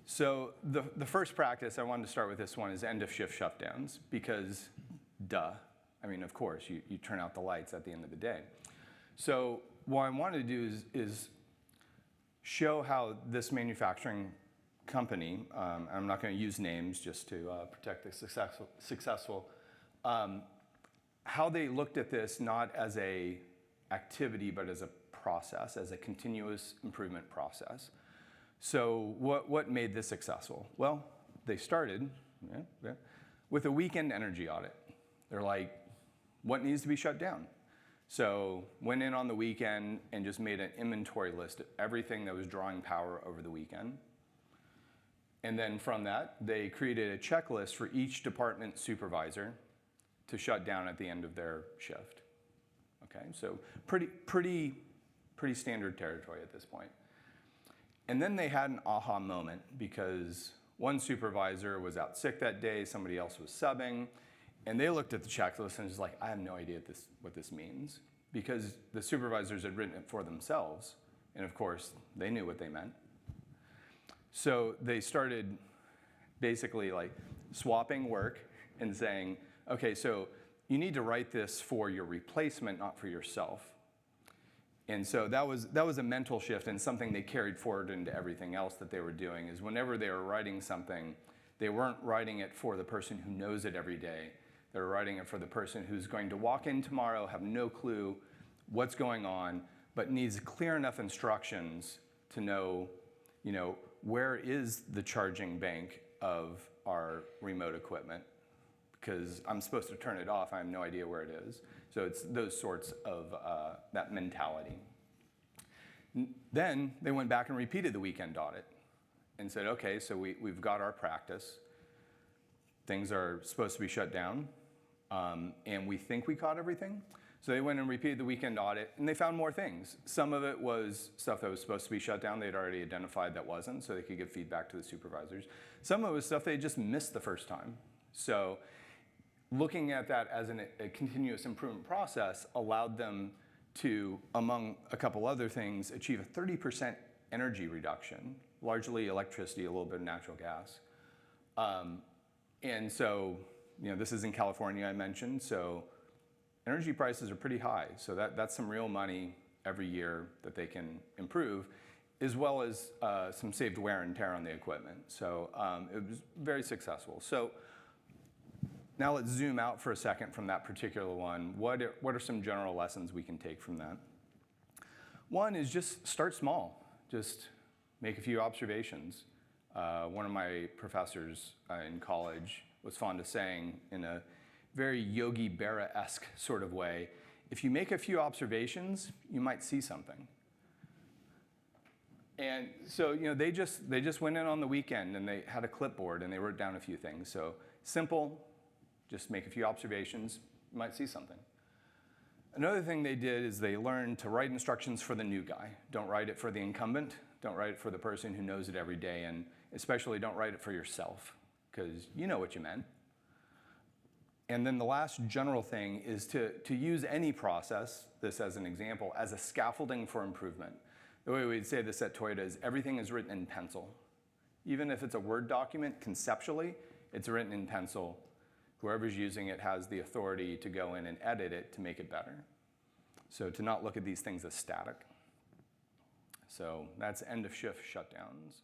So the first practice, I wanted to start with this one, is end of shift shutdowns, because duh. I mean, of course, you turn out the lights at the end of the day. So what I wanted to do is show how this manufacturing company, I'm not going to use names just to protect the successful, how they looked at this not as a activity, but as a process, as a continuous improvement process. So what made this successful? Well, they started with a weekend energy audit. They're like, what needs to be shut down? So went in on the weekend and just made an inventory list of everything that was drawing power over the weekend. And then from that, they created a checklist for each department supervisor to shut down at the end of their shift. Okay, so pretty standard territory at this point. And then they had an aha moment, because one supervisor was out sick that day, somebody else was subbing, and they looked at the checklist and was like, I have no idea what this means, because the supervisors had written it for themselves, and of course, they knew what they meant. So they started basically like swapping work and saying, okay, so you need to write this for your replacement, not for yourself. And so that was a mental shift, and something they carried forward into everything else that they were doing, is whenever they were writing something, they weren't writing it for the person who knows it every day. They were writing it for the person who's going to walk in tomorrow, have no clue what's going on, but needs clear enough instructions to know, where is the charging bank of our remote equipment? Because I'm supposed to turn it off, I have no idea where it is. So it's those sorts of, that mentality. Then they went back and repeated the weekend audit and said, okay, so we've got our practice. Things are supposed to be shut down, and we think we caught everything. So they went and repeated the weekend audit, and they found more things. Some of it was stuff that was supposed to be shut down they'd already identified that wasn't, so they could give feedback to the supervisors. Some of it was stuff they just missed the first time. So looking at that as a continuous improvement process allowed them to, among a couple other things, achieve a 30% energy reduction, largely electricity, a little bit of natural gas. And so, this is in California, I mentioned, so energy prices are pretty high. So that's some real money every year that they can improve, as well as some saved wear and tear on the equipment. So it was very successful. So now let's zoom out for a second from that particular one. What are some general lessons we can take from that? One is just start small. Just make a few observations. One of my professors in college was fond of saying, in a very Yogi Berra-esque sort of way, if you make a few observations, you might see something. And so they just went in on the weekend and they had a clipboard and they wrote down a few things. So simple, just make a few observations, you might see something. Another thing they did is they learned to write instructions for the new guy. Don't write it for the incumbent. Don't write it for the person who knows it every day, and especially don't write it for yourself, because you know what you meant. And then the last general thing is to use any process, this as an example, as a scaffolding for improvement. The way we'd say this at Toyota is everything is written in pencil. Even if it's a Word document, conceptually, it's written in pencil. Whoever's using it has the authority to go in and edit it to make it better. So to not look at these things as static. So that's end of shift shutdowns.